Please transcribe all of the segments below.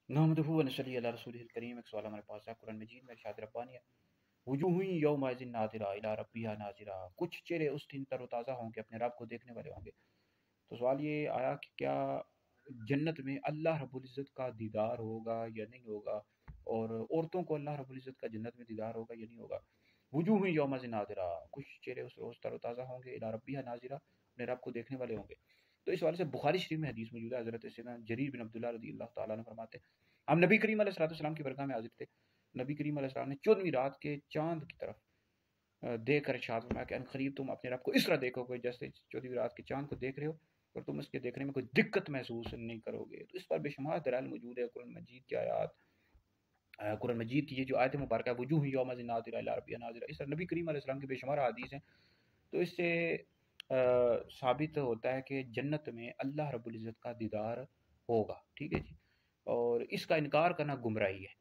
نحمدہ و نصلی علی رسولہ الکریم۔ ایک سوال ہمارے پاس ہے قرآن مجید میں، ارشاد ربانی ہے وجوہ یومئذ ناظرہ الی ربہا ناظرہ، کچھ چہرے اس دن تر و تازہ ہوں گے، اپنے رب کو دیکھنے والے ہوں گے۔ تو سوال یہ آیا کہ کیا جنت میں اللہ رب العزت کا دیدار ہوگا یا نہیں ہوگا، اور عورتوں کو اللہ رب العزت کا جنت میں دیدار ہوگا یا نہیں ہوگا۔ وجوہ یومئذ ناظرہ، کچھ چہرے اس روز تر و تازہ ہوں گے، الی ربہا ناظرہ، اپنے رب کو دیکھنے والے ہوں گے۔ تو اس حوالے سے بخاری شریف میں حدیث موجود ہے، حضرت سیدنا جریر بن عبداللہ رضی اللہ تعالیٰ عنہ فرماتے ہیں ہم نبی کریم علیہ السلام کی برگاہ میں حاضر تھے۔ نبی کریم علیہ السلام نے 14ویں رات کے چاند کی طرف دیکھ کر ارشاد فرمایا کہ ان قریب تم اپنے رب کو اس طرح دیکھو گے جیسے 14ویں رات کے چاند کو دیکھ رہے ہو، اور تم اس کے دیکھنے میں کوئی دقت محسوس نہیں کرو گے۔ تو اس پر بے شمار دلائل موجود ہے، قرآن مجید کی آیات، قرآن مجید کی یہ جو آیت مبارکہ ہے وجوہ یومئذ ناظرہ الی ربہا ناظرہ، اس طرح نبی کریم علیہ السلام کی بے شمار حدیث ہیں۔ تو اس سے ثابت ہوتا ہے کہ جنت میں اللہ رب العزت کا دیدار ہوگا، ٹھیک ہے جی، اور اس کا انکار کرنا گمراہی ہے۔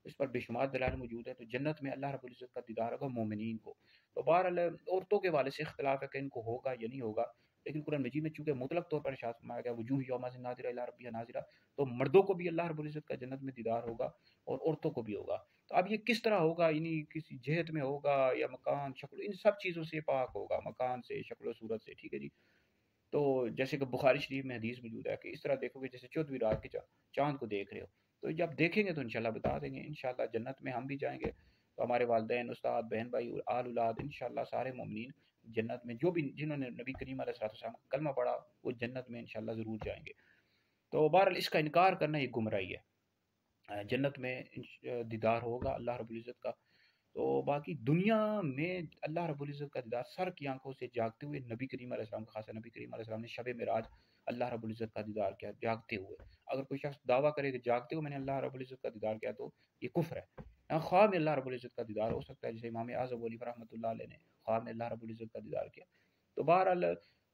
اس پر بے شمار دلائل موجود ہے۔ تو جنت میں اللہ رب العزت کا دیدار ہوگا مومنین کو۔ تو بہرحال عورتوں کے والے سے اختلاف ہے کہ ان کو ہوگا یا نہیں ہوگا، لیکن قرآن مجید میں چونکہ مطلق طور پر ارشاد فرمایا گیا وجوہ یومئذ ناظرہ الی ربہا ناظرہ، تو مردوں کو بھی اللہ رب العزت کا جنت میں دیدار ہوگا اور عورتوں کو بھی ہوگا۔ تو اب یہ کس طرح ہوگا، یعنی کسی جہت میں ہوگا یا مکان، شکل، ان سب چیزوں سے پاک ہوگا، مکان سے، شکل و صورت سے، ٹھیک ہے جی۔ تو جیسے کہ بخاری شریف میں حدیث موجود ہے کہ اس طرح دیکھو گے جیسے 14ویں رات کے چاند کو دیکھ رہے ہو۔ تو جب دیکھیں گے تو انشاءاللہ بتا دیں گے، انشاءاللہ جنت میں ہم بھی جائیں گے، تو ہمارے والدین، استاد، بہن بھائی، آل اولاد، انشاءاللہ سارے مومنین جنت میں، جو بھی جنہوں نے نبی کریم علیہ السلام کا کلمہ پڑھا وہ جنت میں انشاءاللہ ضرور جائیں گے۔ تو بہرحال اس کا انکار کرنا یہ گمراہی ہے۔ جنت میں دیدار ہوگا اللہ رب العزت کا۔ تو باقی دنیا میں اللہ رب العزت کا دیدار سر کی آنکھوں سے جاگتے ہوئے نبی کریم علیہ السلام کا خاص ہے، نبی کریم علیہ السلام نے شب معراج اللہ رب العزت کا دیدار کیا جاگتے ہوئے۔ اگر کوئی شخص دعویٰ کرے کہ جاگتے ہوئے میں نے اللہ رب العزت کا دیدار کیا تو یہ کفر ہے۔ خواب میں اللہ رب العزت کا دیدار ہو سکتا ہے، جیسے امام اعظم علی رحمۃ اللہ علیہ نے خواب میں اللہ رب العزت کا دیدار کیا۔ تو بہرحال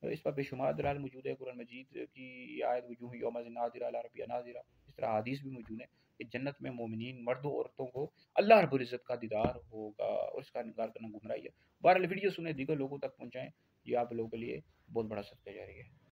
اس پر بے شمار دلائل موجود ہے، قرآن مجید کی آیت وجوہ یومئذ ناظرہ الی ربہا ناظرہ، اس طرح حدیث بھی موجود ہے کہ جنت میں مومنین مردوں عورتوں کو اللہ رب العزت کا دیدار ہوگا، اور اس کا انکار کرنا گمراہی ہے۔ بہرحال ویڈیو سنیں، دیگر لوگوں تک پہنچائیں، یہ آپ لوگوں کے لیے بہت بڑا صدقہ جاری ہے۔